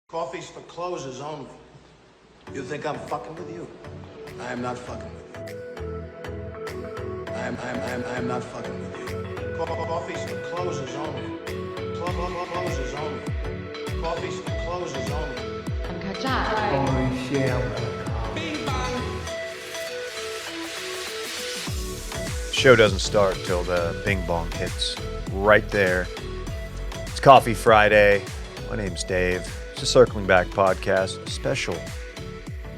Coffee's for closers only. You think I'm fucking with you? I am not fucking with you. I am not fucking with you. Coffee's for closers only. Closers only. Coffee's for closers only. Show doesn't start till the bing bong hits right there. It's Coffee Friday. My name's Dave. It's a Circling Back podcast, a special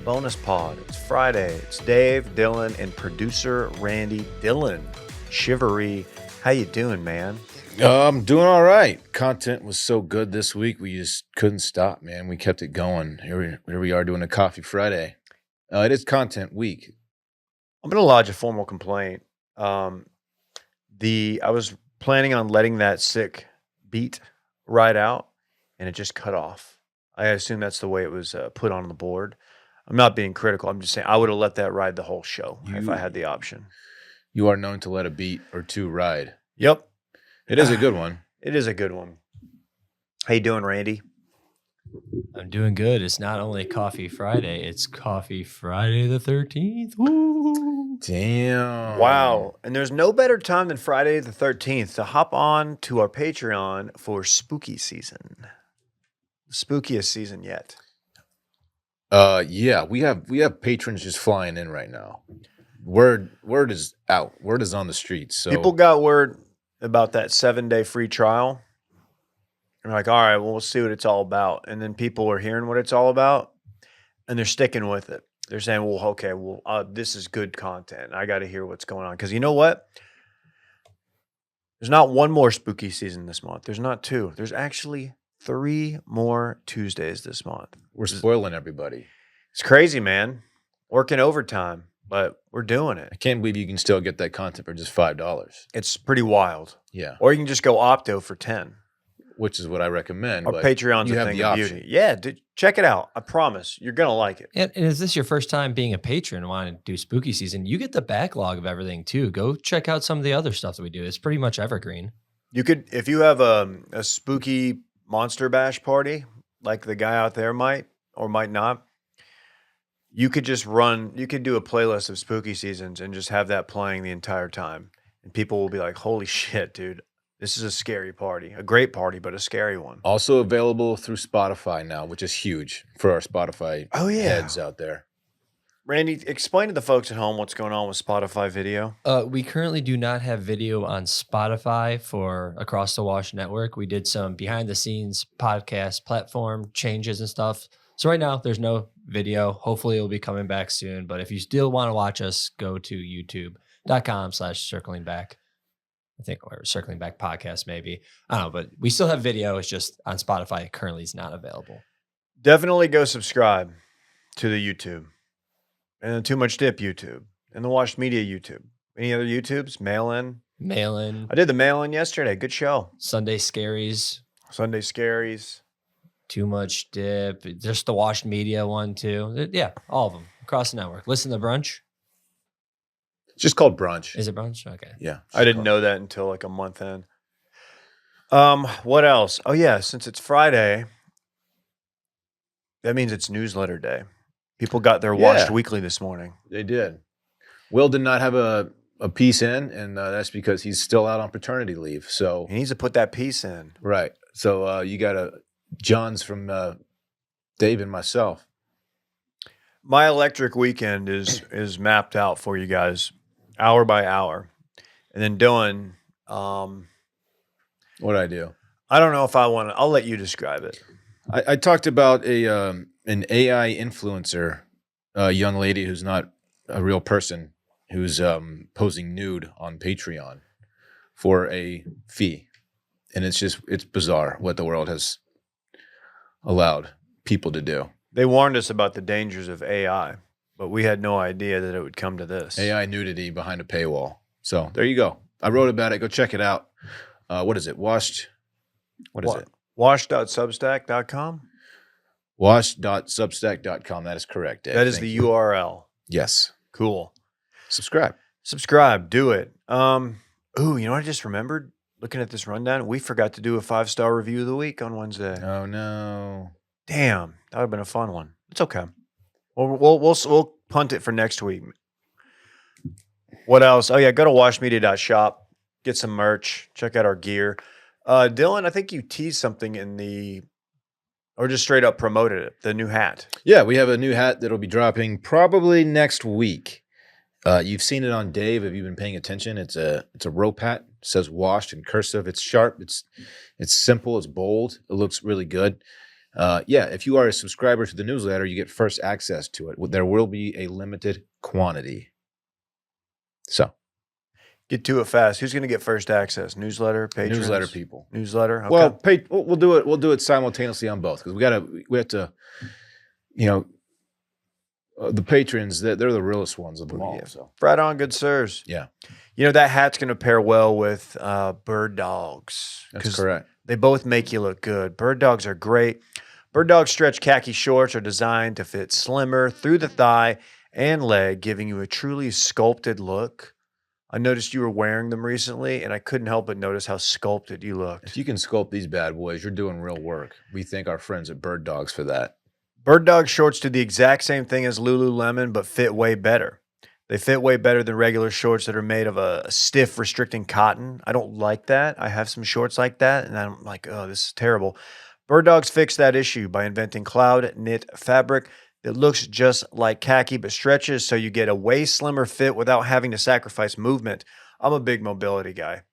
bonus pod. It's Friday. It's Dave, Dylan, and producer Randy. Dylan, Shivery, how you doing, man? I'm doing all right. Content was so good this week, we just couldn't stop, man. We kept it going. Here we are doing a Coffee Friday. It is content week. I'm going to lodge a formal complaint. I was planning on letting that sick beat ride out, and it just cut off. I assume that's the way it was put on the board. I'm not being critical. I'm just saying I would have let that ride the whole show if I had the option. You are known to let a beat or two ride. Yep. It is a good one. It is a good one. How you doing, Randy? I'm doing good. It's not only Coffee Friday, it's Coffee Friday the 13th. Woo! Damn. Wow. And there's no better time than Friday the 13th to hop on to our Patreon for spooky season. The spookiest season yet. Yeah, we have patrons just flying in right now. Word is out. Word is on the streets. So People got word about that 7-day free trial. And like, all right, well, we'll see what it's all about. And then people are hearing what it's all about, and they're sticking with it. They're saying, well, okay, well, this is good content. I got to hear what's going on. Because you know what? There's not one more spooky season this month. There's not two. There's actually 3 more Tuesdays this month. we're spoiling everybody. It's crazy, man. Working overtime, but we're doing it. I can't believe you can still get that content for just $5. It's pretty wild. Yeah, Or you can just go Opto for 10. which is what I recommend. Our but Patreon's you a have thing the of option. beauty. Yeah, dude, check it out. I promise. You're going to like it. And is this your first time being a patron and wanting to do spooky season? You get the backlog of everything too. Go check out some of the other stuff that we do. It's pretty much evergreen. You could, if you have a spooky monster bash party, like the guy out there might or might not, you could do a playlist of spooky seasons and just have that playing the entire time. And people will be like, holy shit, dude, this is a scary party. A great party, but a scary one. Also available through Spotify now, which is huge for our Spotify heads out there. Randy, explain to the folks at home what's going on with Spotify video. We currently do not have video on Spotify for Across the Wash Network. We did some behind the scenes podcast platform changes and stuff. So right now there's no video. Hopefully it'll be coming back soon. But if you still want to watch us, go to youtube.com/circling back. I think, or Circling Back podcast, maybe. I don't know, but we still have video. It's just on Spotify. It currently is not available. Definitely go subscribe to the YouTube and the Too Much Dip YouTube and the Washed Media YouTube. Any other YouTubes? Mail in. I did the mail in yesterday. Good show. Sunday Scaries, Sunday Scaries. Too Much Dip, just the Washed Media one too. Yeah, all of them across the network. Listen to Brunch. It's just called brunch. Is it Brunch? Okay. Yeah. I didn't know that until like a month in. What else? Oh yeah, since it's Friday, that means it's newsletter day. People got their Washed Weekly this morning. They did. Will did not have a piece in, and that's because he's still out on paternity leave. So He needs to put that piece in. right. So you got John's from Dave and myself. My electric weekend is mapped out for you guys, hour by hour. And then Dylan, What'd I do? I don't know if I want to. I'll let you describe it. I talked about an AI influencer, a young lady who's not a real person, who's posing nude on Patreon for a fee. And it's bizarre what the world has allowed people to do. They warned us about the dangers of AI, but we had no idea that it would come to this. AI nudity behind a paywall. So there you go. I wrote about it. Go check it out. What is it? Washed. What is it? Wash.substack.com? Wash.substack.com. That is correct, Dave. That is Thank the you. URL. Yes. Cool. Subscribe. Do it. Ooh, you know what I just remembered? Looking at this rundown, we forgot to do a 5-star review of the week on Wednesday. Oh, no. Damn, that would have been a fun one. It's okay. We'll punt it for next week. What else? Oh yeah, go to washmedia.shop, get some merch, check out our gear. Dylan, I think you teased something in the, or just straight up promoted it, the new hat. Yeah, we have a new hat that'll be dropping probably next week. You've seen it on Dave if you've been paying attention. It's a rope hat. It says washed in cursive. It's sharp. It's simple. It's bold. It looks really good. Yeah, if you are a subscriber to the newsletter, you get first access to it. There will be a limited quantity. So Get to it fast. Who's going to get first access? Newsletter, patrons? newsletter people. Newsletter. Okay. Well, we'll do it. We'll do it simultaneously on both because we have to, the patrons. They're the realest ones of them all. Yeah. So right on, good sirs. yeah, That hat's going to pair well with bird dogs. that's correct. They both make you look good. Bird dogs are great. Bird dog stretch khaki shorts are designed to fit slimmer through the thigh and leg, giving you a truly sculpted look. I noticed you were wearing them recently, and I couldn't help but notice how sculpted you looked. If you can sculpt these bad boys, you're doing real work. We thank our friends at Bird Dogs for that. Bird dog shorts do the exact same thing as Lululemon, but fit way better. They fit way better than regular shorts that are made of a stiff, restricting cotton. I don't like that. I have some shorts like that, and I'm like, oh, this is terrible. Bird Dogs fixed that issue by inventing cloud knit fabric that looks just like khaki but stretches so you get a way slimmer fit without having to sacrifice movement. I'm a big mobility guy.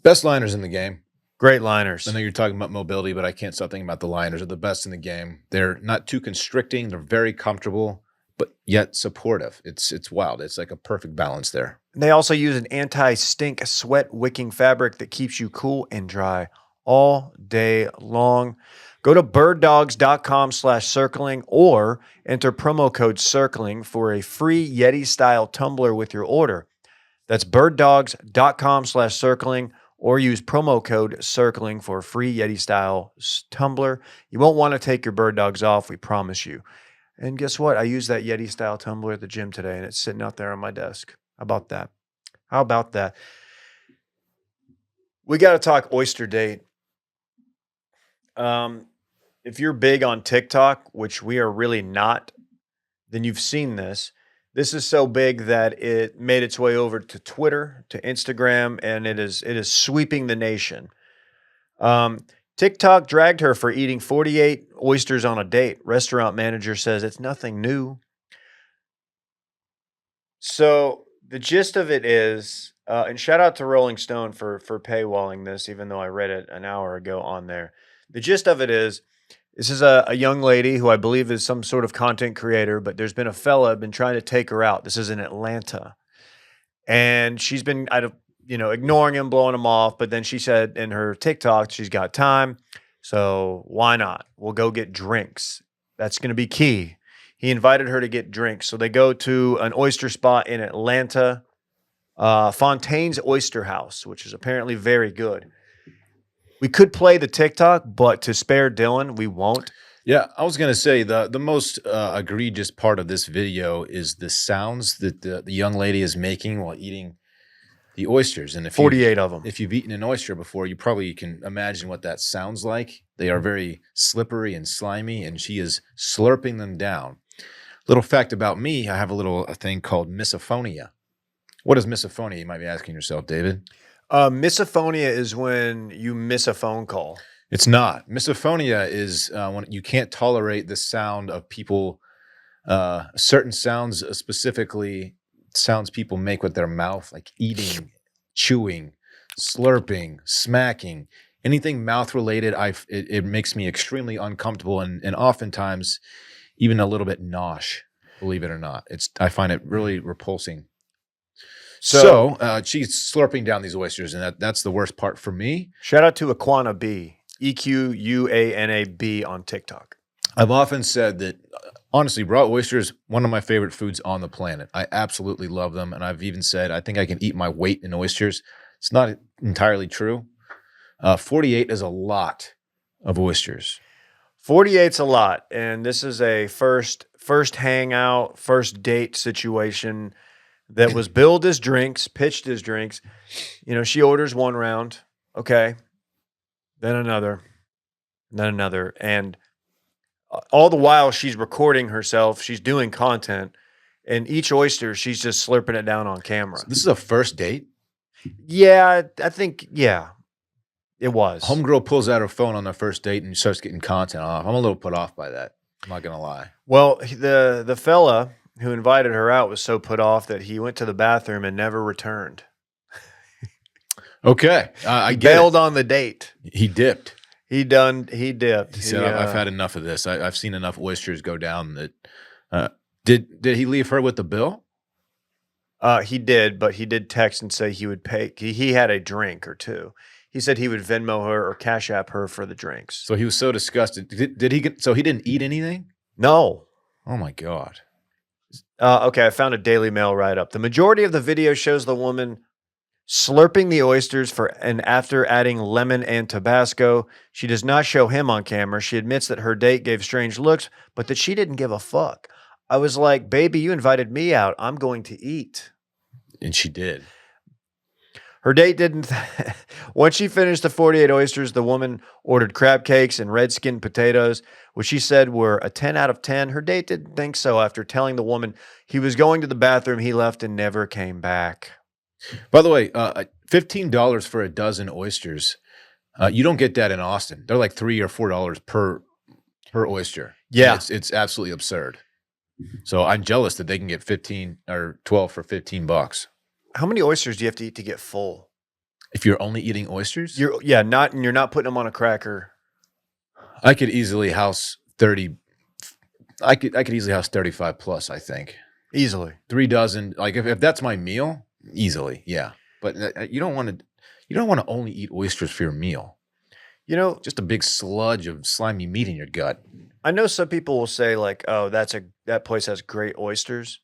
Best liners in the game. Great liners. I know you're talking about mobility, but I can't stop thinking about the liners. They're the best in the game. They're not too constricting. They're very comfortable, but yet supportive. It's wild. It's like a perfect balance there. They also use an anti-stink sweat wicking fabric that keeps you cool and dry all day long. Go to birddogs.com/circling or enter promo code circling for a free Yeti style tumbler with your order. That's birddogs.com/circling or use promo code circling for a free Yeti style tumbler. You won't want to take your bird dogs off, we promise you. And guess what? I used that Yeti style tumbler at the gym today and it's sitting out there on my desk. How about that? How about that? We got to talk Oyster date. If you're big on TikTok, which we are really not, then you've seen this. This is so big that it made its way over to Twitter, to Instagram, and it is sweeping the nation. TikTok dragged her for eating 48 oysters on a date. Restaurant manager says it's nothing new. So the gist of it is, and shout out to Rolling Stone for paywalling this, even though I read it an hour ago on there. The gist of it is, this is a young lady who I believe is some sort of content creator, but there's been a fella been trying to take her out. This is in Atlanta. And she's been, ignoring him, blowing him off. But then she said in her TikTok, she's got time. So why not? We'll go get drinks. That's going to be key. He invited her to get drinks. So they go to an oyster spot in Atlanta, Fontaine's Oyster House, which is apparently very good. We could play the TikTok, but to spare Dylan, we won't. Yeah, I was going to say the most egregious part of this video is the sounds that the young lady is making while eating the oysters. And if 48 of them. If you've eaten an oyster before, you probably can imagine what that sounds like. They are very slippery and slimy, and she is slurping them down. Little fact about me, I have a thing called misophonia. What is misophonia? You might be asking yourself, David. Misophonia is when you miss a phone call. It's not. Misophonia is when you can't tolerate the sound of people, certain sounds, specifically sounds people make with their mouth, like eating, chewing, slurping, smacking, anything mouth related. It makes me extremely uncomfortable and oftentimes even a little bit nauseous, believe it or not. I find it really repulsing. So she's slurping down these oysters, and that's the worst part for me. Shout out to Aquana B, EQUANAB on TikTok. I've often said that, honestly, raw oysters, one of my favorite foods on the planet. I absolutely love them, and I've even said I think I can eat my weight in oysters. It's not entirely true. 48 is a lot of oysters. 48's a lot, and this is a first hangout, first date situation that was billed as drinks, pitched as drinks. She orders one round, okay, then another, and all the while she's recording herself, she's doing content, and each oyster she's just slurping it down on camera. So this is a first date. Yeah, I think it was. Homegirl pulls out her phone on their first date and starts getting content off. I'm a little put off by that. I'm not gonna lie. Well, the fella who invited her out was so put off that he went to the bathroom and never returned. Okay, I He get bailed it. on the date. He dipped. He dipped. He said, "I've had enough of this. I've seen enough oysters go down." That did he leave her with the bill? He did, but he did text and say he would pay. He had a drink or two. He said he would Venmo her or Cash App her for the drinks. So he was so disgusted. Did he get? So he didn't eat anything? No. Oh my god. Okay, I found a Daily Mail write-up. The majority of the video shows the woman slurping the oysters and after adding lemon and Tabasco. She does not show him on camera. She admits that her date gave strange looks, but that she didn't give a fuck. I was like, baby, you invited me out. I'm going to eat. And she did. Her date didn't. Once she finished the 48 oysters, the woman ordered crab cakes and red skinned potatoes, which she said were a 10 out of 10. Her date didn't think so after telling the woman he was going to the bathroom. He left and never came back. By the way, $15 for a dozen oysters. You don't get that in Austin. They're like $3 or $4 per oyster. Yeah. It's absolutely absurd. So I'm jealous that they can get 15 or 12 for $15. How many oysters do you have to eat to get full? If you're only eating oysters, You're not putting them on a cracker. I could easily house 30. I could easily house 35 plus, I think. Easily. 3 dozen. Like if that's my meal, easily, yeah. But you don't want to only eat oysters for your meal. You know, Just a big sludge of slimy meat in your gut. I know some people will say like, "Oh, that place has great oysters."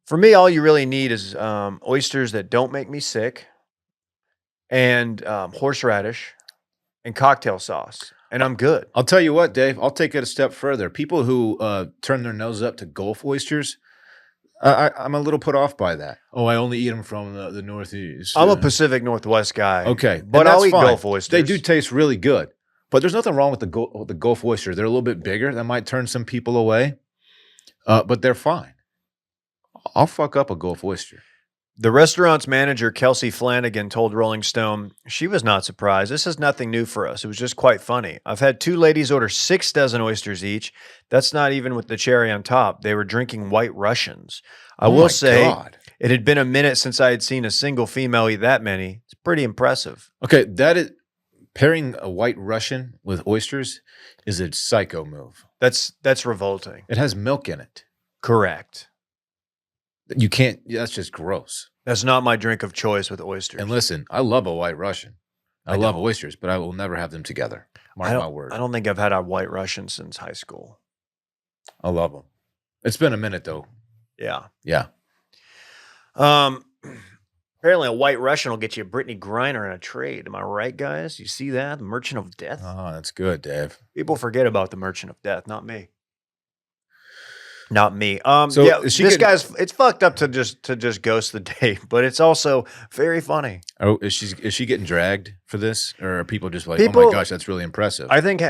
For me, all you really need is oysters that don't make me sick, and horseradish, and cocktail sauce, and I'm good. I'll tell you what, Dave. I'll take it a step further. People who turn their nose up to Gulf oysters, I'm a little put off by that. Oh, I only eat them from the Northeast. I'm a Pacific Northwest guy. Okay, but and I'll that's eat fine. Gulf oysters. They do taste really good, but there's nothing wrong with the Gulf oyster. They're a little bit bigger. That might turn some people away, but they're fine. I'll fuck up a Gulf oyster. The restaurant's manager, Kelsey Flanagan, told Rolling Stone she was not surprised. This is nothing new for us. It was just quite funny. I've had 2 ladies order 6 dozen oysters each. That's not even with the cherry on top. They were drinking White Russians. I will say God. it had been a minute since I had seen a single female eat that many. It's pretty impressive. Okay, that is pairing a White Russian with oysters is a psycho move. That's revolting. It has milk in it. Correct. You can't. That's just gross. That's not my drink of choice with oysters. And listen, I love a White Russian. I I love don't. oysters, but I will never have them together. Mark I my don't, word. I don't think I've had a White Russian since high school. I love them. It's been a minute though. Yeah. Yeah. Apparently a White Russian will get you a Brittany Griner in a trade. Am I right, guys? You see that? The Merchant of Death? Oh, that's good, Dave. People forget about the Merchant of Death, not me. Not me. So yeah, is she this getting- guy's it's fucked up to just ghost the date, but it's also very funny. Oh, is she getting dragged for this, or are people just like, oh People- my gosh, that's really impressive? I think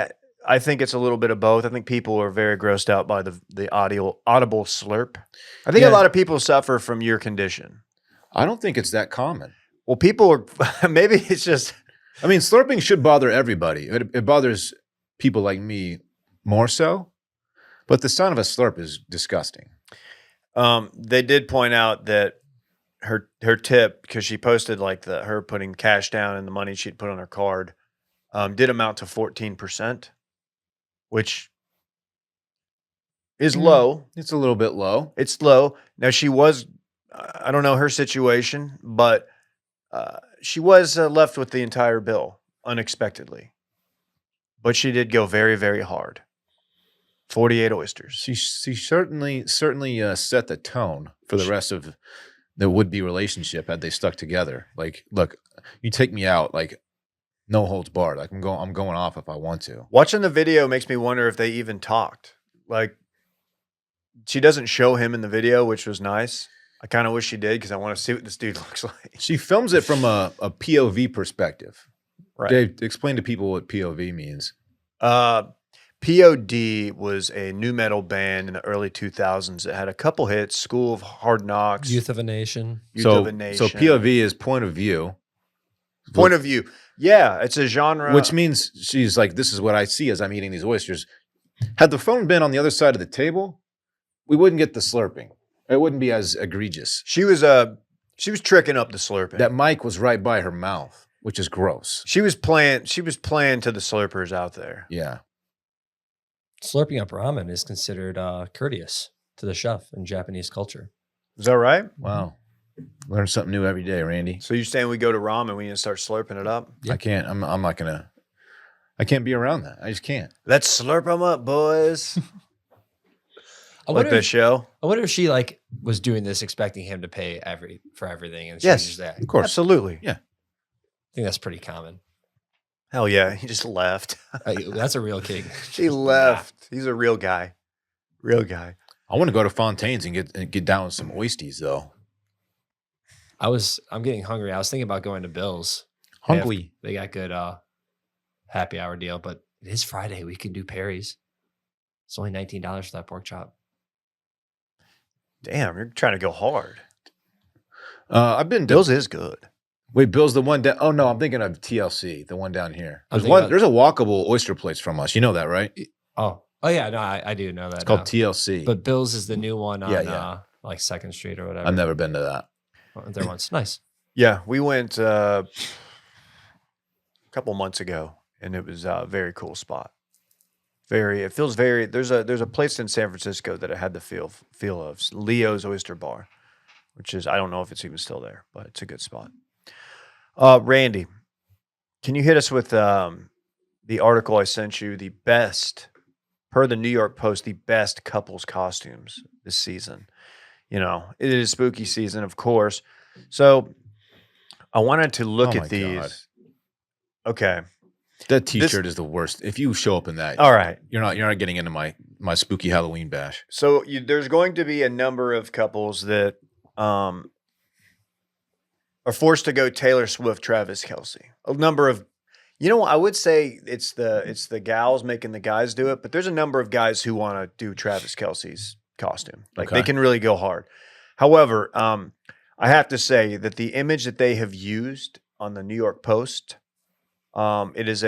it's a little bit of both. I think people are very grossed out by the audible slurp. I think Yeah. a lot of people suffer from your condition. I don't think it's that common. Well, people are maybe it's just I mean, slurping should bother everybody. It bothers people like me more so, but the sound of a slurp is disgusting. they did point out that her tip, because she posted like her putting cash down and the money she'd put on her card, did amount to 14%, which is low. It's a little bit low. It's low. Now she was, I don't know her situation, but she was left with the entire bill unexpectedly. But she did go very, very hard. 48 oysters. She certainly set the tone for the rest of the would-be relationship had they stuck together. Like, look, you take me out, like, no holds barred. Like, I'm going off if I want to. Watching the video makes me wonder if they even talked. Like, she doesn't show him in the video, which was nice. I kind of wish she did because I want to see what this dude looks like. She films it from a POV perspective. Right. Dave, explain to people what POV means. POD was a new metal band in the early 2000s that had a couple hits, School of Hard Knocks, Youth of a Nation. Youth So of a Nation. POV is point of view, Point of view. Yeah, it's a genre. which means she's like, this is what I see as I'm eating these oysters. Had the phone been on the other side of the table, we wouldn't get the slurping. It wouldn't be as egregious. she was tricking up the slurping. That mic was right by her mouth, which is gross. She was playing to the slurpers out there. Yeah. Slurping up ramen is considered courteous to the chef in Japanese culture. Is that right? Wow. Learn something new every day, Randy. So you're saying we go to ramen, we need to start slurping it up? Yeah. I can't. I'm not gonna. I can't be around that. I just can't. Let's slurp them up, boys. I Like wonder, the if, show. I wonder if she like was doing this expecting him to pay for everything, and she Yes. just that. Of course. Absolutely. Yeah. I think that's pretty common. Hell yeah. He just left. That's a real king. He left. He's a real guy. Real guy. I want to go to Fontaine's and get down with some oysters though. I'm getting hungry. I was thinking about going to Bill's. Hungry. They got good happy hour deal, but it is Friday. We could do Perry's. It's only $19 for that pork chop. Damn, you're trying to go hard. I've been. Bill's is good. Wait, Bill's the one down. Oh no, I'm thinking of TLC, the one down here. I'm There's thinking one. about- There's a walkable oyster place from us. You know that, right? It's Oh yeah, no, I do know that. called now. TLC. But Bill's is the new one on Yeah. like 2nd Street or whatever. I've never been to that. Went there once. Nice. Yeah, we went a couple months ago, and it was a very cool spot. It feels very. There's a place in San Francisco that I had the feel of Leo's Oyster Bar, which is, I don't know if it's even still there, but it's a good spot. Randy, can you hit us with the article I sent you? The best, per the New York Post, the best couples costumes this season. You know, it is spooky season, of course. So I wanted to look Oh my at these. God. Okay. That T-shirt is the worst. If you show up in that, All right. you're not getting into my spooky Halloween bash. So there's going to be a number of couples that are forced to go Taylor Swift, Travis Kelsey. A number of, I would say it's the gals making the guys do it, but there's a number of guys who want to do Travis Kelsey's costume. Like they Okay. can really go hard. However, I have to say that the image that they have used on the New York Post, appears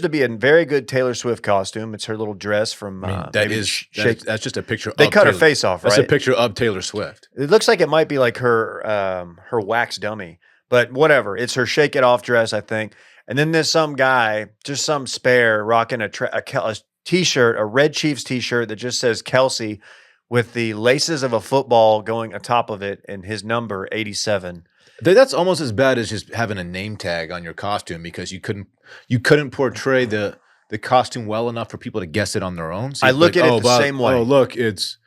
to be a very good Taylor Swift costume. It's her little dress from. I mean, that's just a picture. They of cut her Taylor- face off, right? That's a picture of Taylor Swift. It looks like it might be like her wax dummy, but whatever. It's her shake it off dress, I think. And then there's some guy, just some spare, rocking a t-shirt, a Red Chiefs t-shirt that just says Kelsey with the laces of a football going atop of it and his number 87. That's almost as bad as just having a name tag on your costume because you couldn't portray the costume well enough for people to guess it on their own. So I it's look like, at it the same way. Oh, look, it's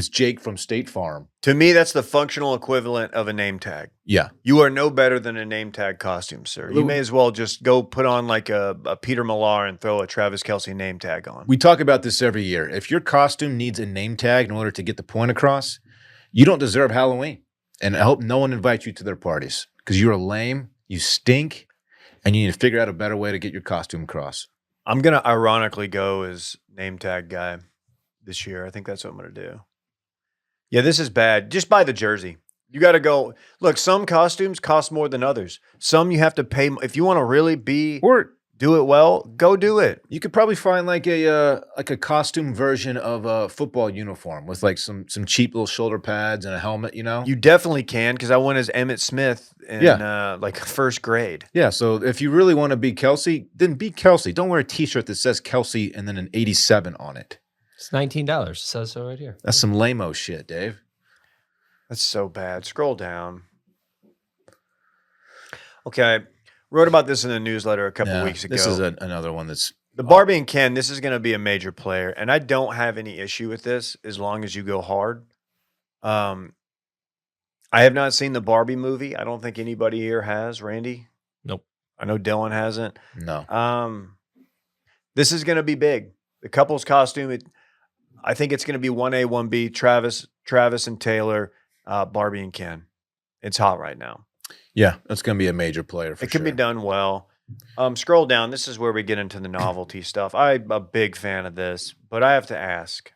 Jake from State Farm. To me, that's the functional equivalent of a name tag. Yeah. You are no better than a name tag costume, sir. You may as well just go put on like a Peter Millar and throw a Travis Kelsey name tag on. We talk about this every year. If your costume needs a name tag in order to get the point across, you don't deserve Halloween. And I hope no one invites you to their parties because you're lame, you stink, and you need to figure out a better way to get your costume across. I'm going to ironically go as name tag guy this year. I think that's what I'm going to do. Yeah, this is bad. Just buy the jersey. You got to go. Look, some costumes cost more than others. Some you have to pay. If you want to really do it well, go do it. You could probably find like a costume version of a football uniform with like some cheap little shoulder pads and a helmet, you know? You definitely can, because I went as Emmett Smith in like first grade. Yeah, so if you really want to be Kelsey, then be Kelsey. Don't wear a t-shirt that says Kelsey and then an 87 on it. It's $19. It says so right here. That's some lame-o shit, Dave. That's so bad. Scroll down. Okay. Wrote about this in a newsletter a couple weeks ago. This is another one that's... The Barbie and Ken, this is going to be a major player, and I don't have any issue with this as long as you go hard. I have not seen the Barbie movie. I don't think anybody here has. Randy? Nope. I know Dylan hasn't. No. This is going to be big. The couple's costume, I think it's going to be 1A, 1B, Travis and Taylor, Barbie and Ken. It's hot right now. Yeah, that's going to be a major player for It can be done well. Scroll down. This is where we get into the novelty stuff. I'm a big fan of this, but I have to ask,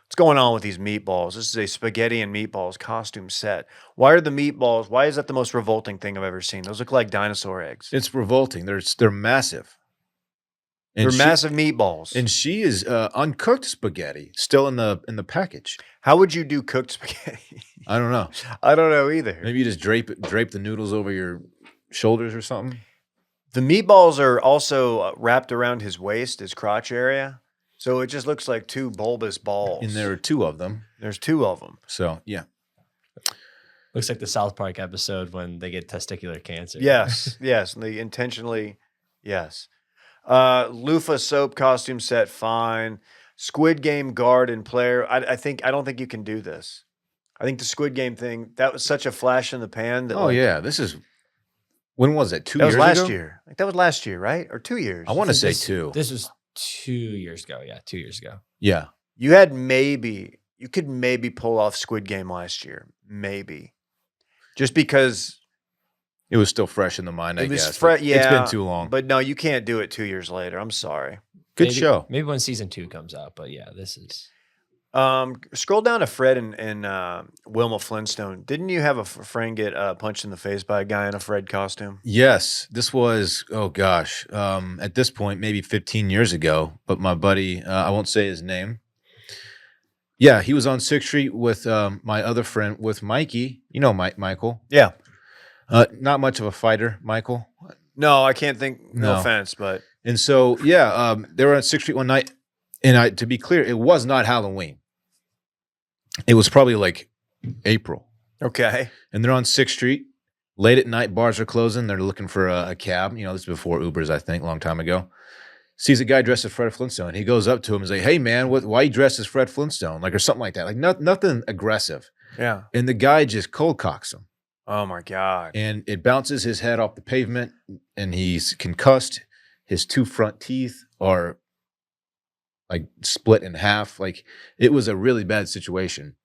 what's going on with these meatballs? This is a spaghetti and meatballs costume set. Why are the meatballs? Why is that the most revolting thing I've ever seen? Those look like dinosaur eggs. It's revolting. They're massive. They're massive meatballs. And she is uncooked spaghetti still in the package. How would you do cooked spaghetti? I don't know. I don't know either. Maybe you just drape the noodles over your shoulders or something. The meatballs are also wrapped around his waist, his crotch area. So it just looks like two bulbous balls. And there are two of them. There's two of them. So, yeah. Looks like the South Park episode when they get testicular cancer. Yes, yes. And they intentionally, yes. Loofah soap costume set, fine. Squid Game guard and player. I don't think you can do this. I think the Squid Game thing, that was such a flash in the pan. That Yeah. This is, when was it? 2 that years was last ago? year. Like that was last year, right? Or 2 years. I want to say This- 2. This was 2 years ago. Yeah, 2 years ago. Yeah. You had you could maybe pull off Squid Game last year. Maybe. Just because It was still fresh in the mind, I it was guess. fresh. but Yeah. It's been too long. But no, you can't do it 2 years later. I'm sorry. Good Maybe- show. Maybe when season 2 comes out. But yeah, this is. Scroll down to Fred and Wilma Flintstone. Didn't you have a friend get punched in the face by a guy in a Fred costume? Yes, this was, oh gosh, at this point, maybe 15 years ago, but my buddy, I won't say his name. Yeah, he was on 6th Street with my other friend, with Mikey. You know Michael. Yeah. Not much of a fighter, Michael. No, I can't think. No No. offense, but And so, yeah, they were on 6th Street one night. And to be clear, it was not Halloween. It was probably like April. okay. And they're on 6th Street. Late at night, bars are closing. They're looking for a cab. You know, this is before Ubers, I think, a long time ago. Sees a guy dressed as Fred Flintstone. He goes up to him and is like, hey, man, why you dressed as Fred Flintstone? Like, or something like that. Like, nothing aggressive. Yeah. And the guy just cold cocks him. Oh my God. And it bounces his head off the pavement, and he's concussed. His 2 front teeth are like split in half. Like, it was a really bad situation.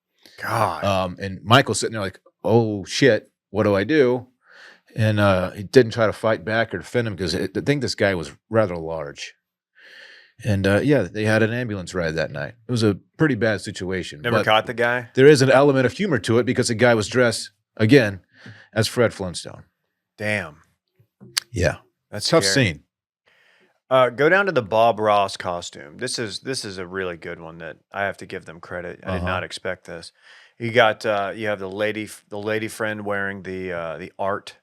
God. And Michael's sitting there like, oh shit, what do I do? And he didn't try to fight back or defend him because I think this guy was rather large. And yeah, they had an ambulance ride that night. It was a pretty bad situation. Never but caught the guy? there is an element of humor to it because the guy was dressed, again, as Fred Flintstone. Damn. Yeah. That's Tough scary. scene. Go down to the Bob Ross costume. This is a really good one that I have to give them credit. I did Uh-huh. not expect this. You got you have the lady friend wearing the art,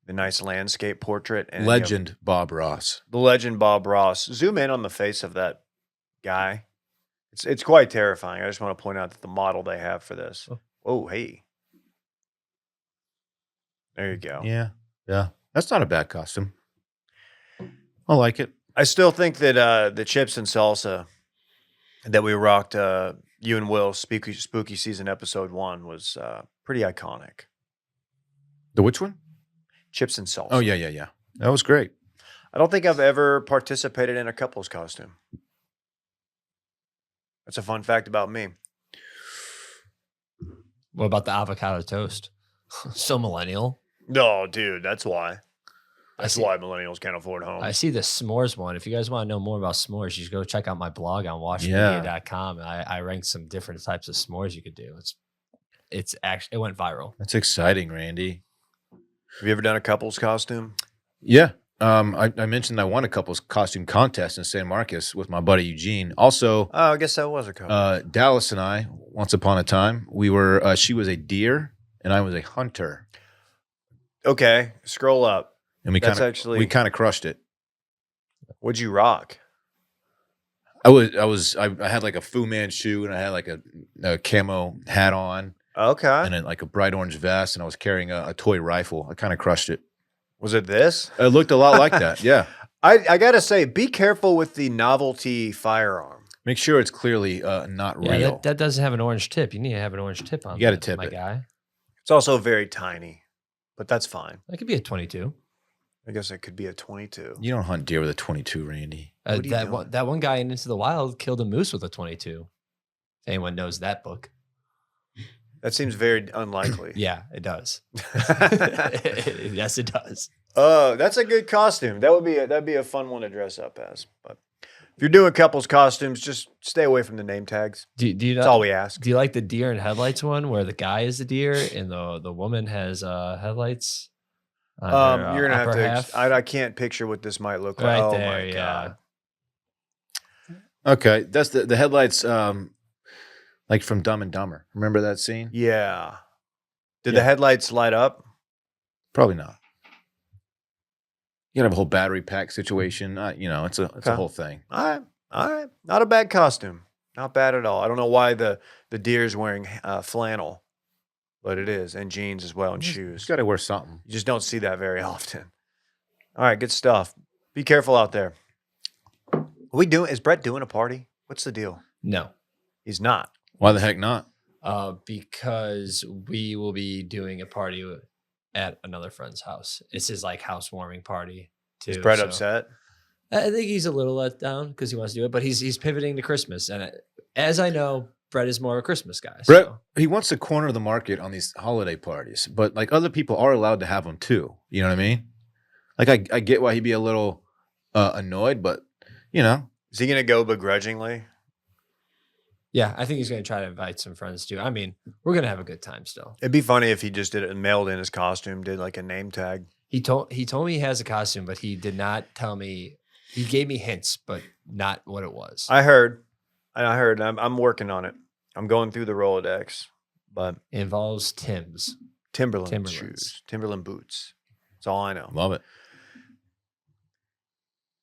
the nice landscape portrait, and you have Legend Bob Ross. the legend Bob Ross. Zoom in on the face of that guy. It's quite terrifying. I just want to point out that the model they have for this. Oh, hey. There you go. Yeah. Yeah. That's not a bad costume. I like it. I still think that the chips and salsa that we rocked, you and Will, spooky season episode 1 was pretty iconic. The which one? Chips and salsa. Oh, yeah. That was great. I don't think I've ever participated in a couple's costume. That's a fun fact about me. What about the avocado toast? So millennial. No, dude, that's why. That's see- why millennials can't afford homes. I see the s'mores one. If you guys want to know more about s'mores, you should go check out my blog on washmedia.com. I ranked some different types of s'mores you could do. It's actually, it went viral. That's exciting, Randy. Have you ever done a couple's costume? Yeah. I mentioned I won a couple's costume contest in San Marcos with my buddy Eugene. Also, Oh, I guess that was a couple. Dallas and I, once upon a time, we were, she was a deer and I was a hunter. Okay, scroll up. And we That's kind of actually- we kind of crushed it. What'd you rock? I had like a Fu Manchu and I had like a camo hat on Okay. and then like a bright orange vest and I was carrying a toy rifle. I kind of crushed it. Was it this? It looked a lot like that. Yeah. I gotta say, be careful with the novelty firearm. Make sure it's clearly not Yeah, real. that doesn't have an orange tip. You need to have an orange tip on. You gotta that, tip my it. guy. It's also very tiny, but that's fine. That could be a 22. I guess it could be a 22. You don't hunt deer with a 22, Randy. What are you That doing? one guy in Into the Wild killed a moose with a 22. If anyone knows that book. That seems very unlikely. Yeah, it does. Yes, it does. That's a good costume. That'd be a fun one to dress up as. But if you're doing couples costumes, just stay away from the name tags. Do you That's all we ask. Do you like the deer and headlights one where the guy is the deer and the woman has headlights? On her, You're gonna have upper to. half? I can't picture what this might look like. Right Oh there, my yeah. god. Okay, that's the headlights. Like from Dumb and Dumber. Remember that scene? Yeah. Did Yeah. the headlights light up? Probably not. You gotta have a whole battery pack situation. It's a Okay. whole thing. All right. Not a bad costume. Not bad at all. I don't know why the deer's wearing flannel, but it is, and jeans as well, and You shoes. got to wear something. You just don't see that very often. All right, good stuff. Be careful out there. Is Brett doing a party? What's the deal? No. He's not. Why the heck not? Because we will be doing a party at another friend's house. It's his like housewarming party too. Is Brett so upset? I think he's a little let down because he wants to do it, but he's pivoting to Christmas. And as I know, Brett is more a Christmas guy. Brett, So. he wants to corner the market on these holiday parties, but like other people are allowed to have them too. You know what I mean? Like I get why he'd be a little annoyed, but Is he going to go begrudgingly? Yeah, I think he's going to try to invite some friends too. I mean, we're going to have a good time still. It'd be funny if he just did it and mailed in his costume, did like a name tag. He told me he has a costume, but he did not tell me. He gave me hints, but not what it was. I heard. I'm working on it. I'm going through the Rolodex, but It involves Tim's. Timberland Timberlands. shoes, Timberland boots. That's all I know. love it.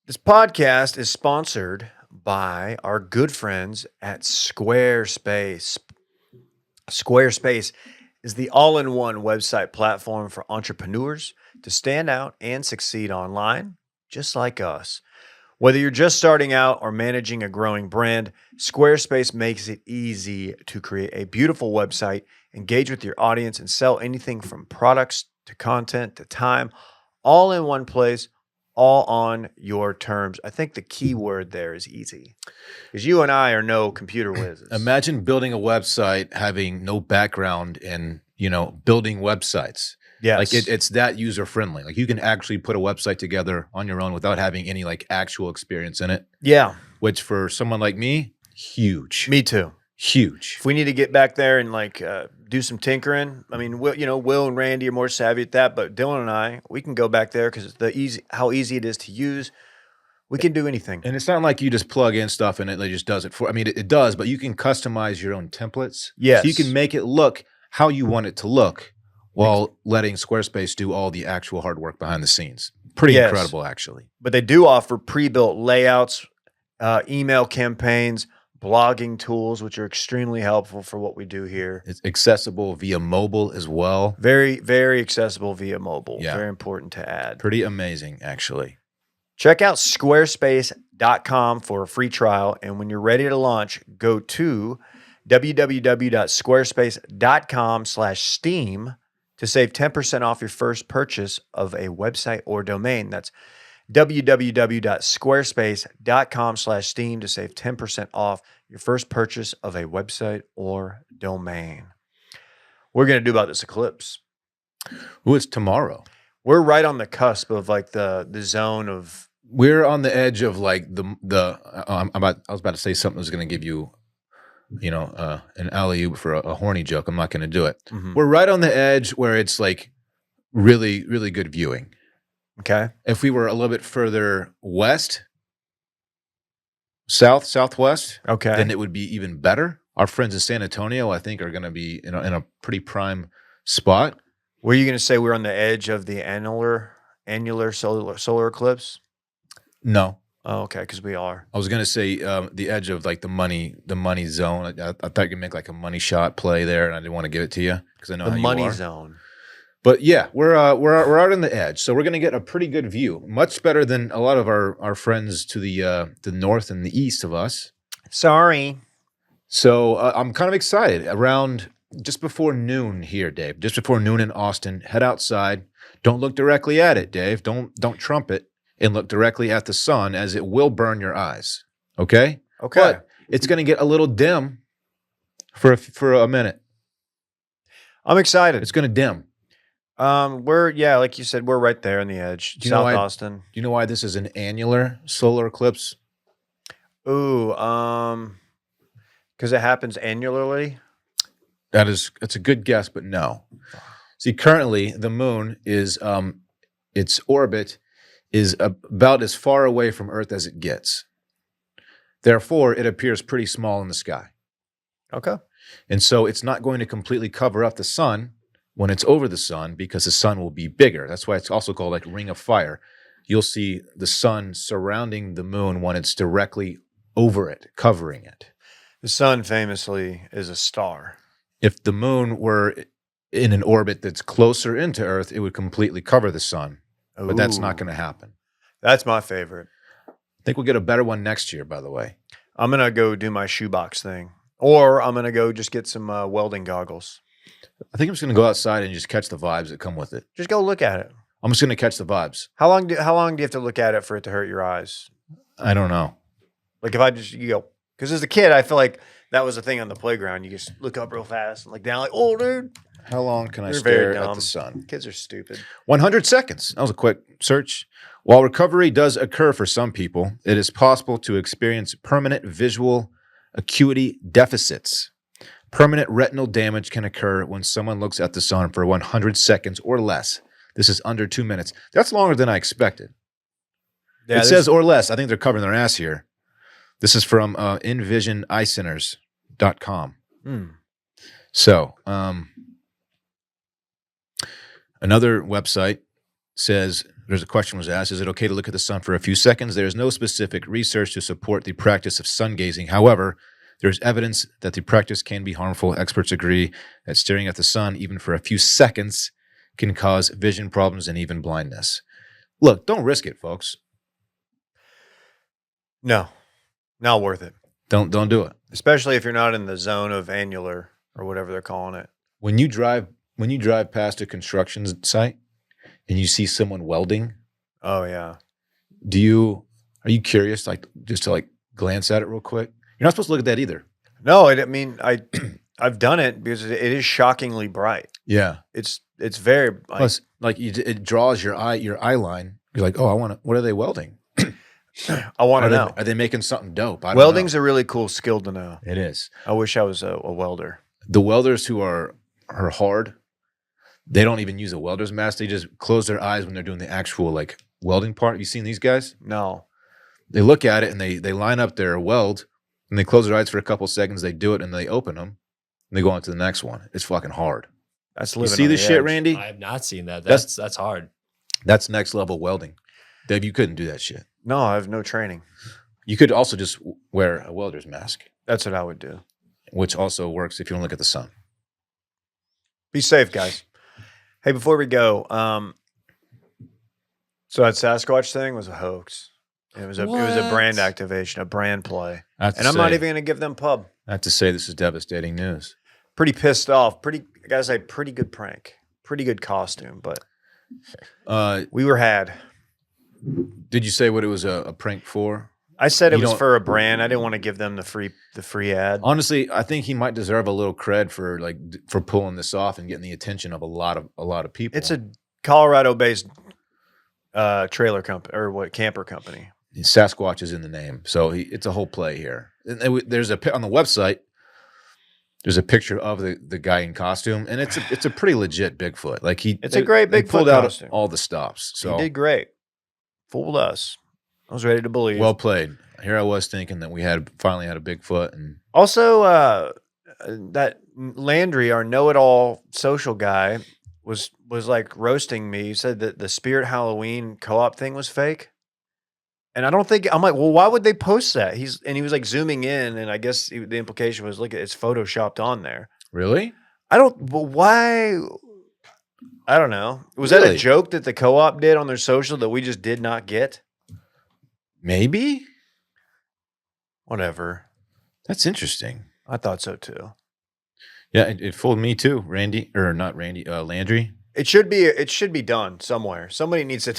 This podcast is sponsored by our good friends at Squarespace. Squarespace is the all-in-one website platform for entrepreneurs to stand out and succeed online, just like us. Whether you're just starting out or managing a growing brand, Squarespace makes it easy to create a beautiful website, engage with your audience, and sell anything from products to content to time, all in one place, all on your terms. I think the key word there is easy, because you and I are no computer whizzes. Imagine building a website having no background in building websites. Yes. Like it's that user friendly. Like you can actually put a website together on your own without having any like actual experience in it. Yeah, Which for someone like me, huge. me too. Huge. If we need to get back there and like do some tinkering, I mean, Will and Randy are more savvy at that, but Dylan and I, we can go back there because how easy it is to use. We can do anything. And it's not like you just plug in stuff and it just does it for. I mean, it does, but you can customize your own templates. Yes. So you can make it look how you want it to look while letting Squarespace do all the actual hard work behind the scenes. Pretty Yes. incredible, actually. But they do offer pre-built layouts, email campaigns, blogging tools, which are extremely helpful for what we do here. It's accessible via mobile as well. Very, very accessible via mobile. Yeah. Very important to add. Pretty amazing, actually. Check out squarespace.com for a free trial. And when you're ready to launch, go to www.squarespace.com/steam to save 10% off your first purchase of a website or domain. That's www.squarespace.com/steam to save 10% off your first purchase of a website or domain. We're going to do about this eclipse. Ooh, it's tomorrow. We're right on the cusp of like the zone of. We're on the edge of like I was about to say something that was going to give you, an alley-oop for a horny joke. I'm not going to do it. Mhm. We're right on the edge where it's like really, really good viewing. Okay. If we were a little bit further west, southwest, Okay. then it would be even better. Our friends in San Antonio, I think, are going to be in a pretty prime spot. Were you going to say we're on the edge of the annular solar eclipse? No, Oh, okay, because we are. I was going to say the edge of like the money zone. I thought you could make like a money shot play there, and I didn't want to give it to you because I know The how money you are. zone. But yeah, we're out on the edge, so we're going to get a pretty good view, much better than a lot of our friends to the north and the east of us. Sorry. So I'm kind of excited. Around just before noon here, Dave. Just before noon in Austin, head outside. Don't look directly at it, Dave. Don't trumpet and look directly at the sun, as it will burn your eyes. Okay. Okay. But it's going to get a little dim for a minute. I'm excited. It's going to dim. Like you said, we're right there on the edge. Do you know South why- Austin. Do you know why this is an annular solar eclipse? Ooh, because it happens annually. It's a good guess, but no. See, currently the moon is its orbit is about as far away from Earth as it gets. Therefore, it appears pretty small in the sky. Okay. And so it's not going to completely cover up the sun when it's over the sun because the sun will be bigger. That's why it's also called like ring of fire. You'll see the sun surrounding the moon when it's directly over it, covering it. The sun famously is a star. If the moon were in an orbit that's closer into Earth, it would completely cover the sun. But that's not Ooh. going to happen. That's my favorite. I think we'll get a better one next year, by the way. I'm going to go do my shoebox thing. Or I'm going to go just get some welding goggles. I think I'm just going to go outside and just catch the vibes that come with it. Just go look at it. I'm just going to catch the vibes. How long do you have to look at it for it to hurt your eyes? I don't know. Like if you go, because as a kid, I feel like that was a thing on the playground. You just look up real fast and look down like, oh, dude. How long can I You're very stare at dumb. the sun? Kids are stupid. 100 seconds. That was a quick search. While recovery does occur for some people, it is possible to experience permanent visual acuity deficits. Permanent retinal damage can occur when someone looks at the sun for 100 seconds or less. This is under 2 minutes. That's longer than I expected. Yeah, It says or less. I think they're covering their ass here. This is from envisioneyecenters.com. So, another website says, there's a question was asked, is it okay to look at the sun for a few seconds? There is no specific research to support the practice of sun gazing. However, there's evidence that the practice can be harmful. Experts agree that staring at the sun, even for a few seconds, can cause vision problems and even blindness. Look, don't risk it, folks. No, not worth it. Don't do it. Especially if you're not in the zone of annular or whatever they're calling it. When you drive past a construction site and you see someone welding, Oh yeah. are you curious, like just to like glance at it real quick? You're not supposed to look at that either. No, I've done it because it is shockingly bright. Yeah. It's very like, Plus, like it draws your eye line. You're like, oh, what are they welding? I want to know. Are they making something dope? I don't Welding's know. a really cool skill to know. It is. I wish I was a welder. The welders who are hard, they don't even use a welder's mask. They just close their eyes when they're doing the actual like welding part. Have you seen these guys? No. They look at it and they line up their weld and they close their eyes for a couple seconds. They do it and they open them and they go on to the next one. It's fucking hard. That's You living see on this the shit, edge. Randy? I have not seen that. That's- That's hard. That's next level welding. Dave, you couldn't do that shit. No, I have no training. You could also just wear a welder's mask, That's what I would do. which also works if you don't look at the sun. Be safe, guys. Hey, before we go, so that Sasquatch thing was a hoax. It was a brand What? activation, a brand play. I have to And I'm not say- even going to give them pub. I have to say this is devastating news. Pretty pissed off. I gotta say, pretty good prank. Pretty good costume, but we were had. Did you say what it was a prank for? I said it You was don't- for a brand. I didn't want to give them the free ad. Honestly, I think he might deserve a little cred for pulling this off and getting the attention of a lot of people. It's a Colorado-based trailer company or camper company. Sasquatch is in the name, so it's a whole play here. And there's on the website. There's a picture of the guy in costume, and it's a pretty legit Bigfoot. Like It's a great they Bigfoot pulled out costume. all the stops. So He did great. Fooled us. I was ready to believe. well played. Here I was thinking that we finally had a Bigfoot, and Also, that Landry, our know-it-all social guy, was like roasting me. He said that the Spirit Halloween co-op thing was fake. And I don't think I'm like, well, why would they post that? He was like zooming in, and I guess the implication was, look, it's photoshopped on there. really, Why? I don't know. Was that a Really? joke that the co-op did on their social that we just did not get? maybe Whatever. that's interesting. I thought so too. Yeah, it fooled me too, Randy, or not Randy, Landry. It should be done somewhere. Somebody needs to,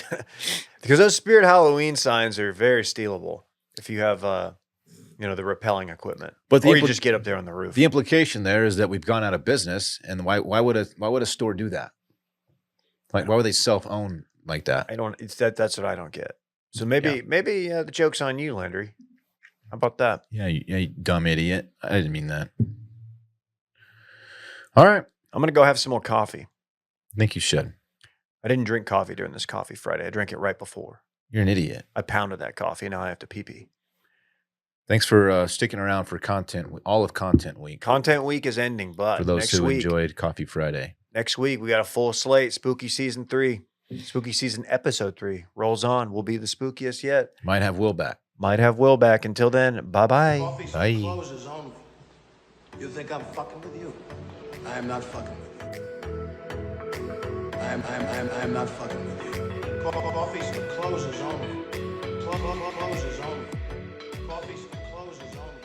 because those Spirit Halloween signs are very stealable if you have, the repelling equipment. But Or you just get up there on the roof. The implication there is that we've gone out of business, and why would a store do that? Like, why would they self-own like that? I don't. It's that's what I don't get. So maybe the joke's on you, Landry. How about that? Yeah, you dumb idiot. I didn't mean that. All right. I'm gonna go have some more coffee. I think you should. I didn't drink coffee during this Coffee Friday. I drank it right before. You're an idiot. I pounded that coffee. Now I have to pee. Thanks for sticking around for all of Content Week. Content week is ending, but For those next who week, enjoyed Coffee Friday. next week we got a full slate. Spooky season 3, spooky season episode 3 rolls on. We'll be the spookiest yet. Might have Will back. Might have Will back. Until then, bye. Coffee's for Bye. closers only. You think I'm fucking with you? I am not fucking with you. I am not fucking with you. Coffee's for closers only. Closers only. Coffee's for closers only.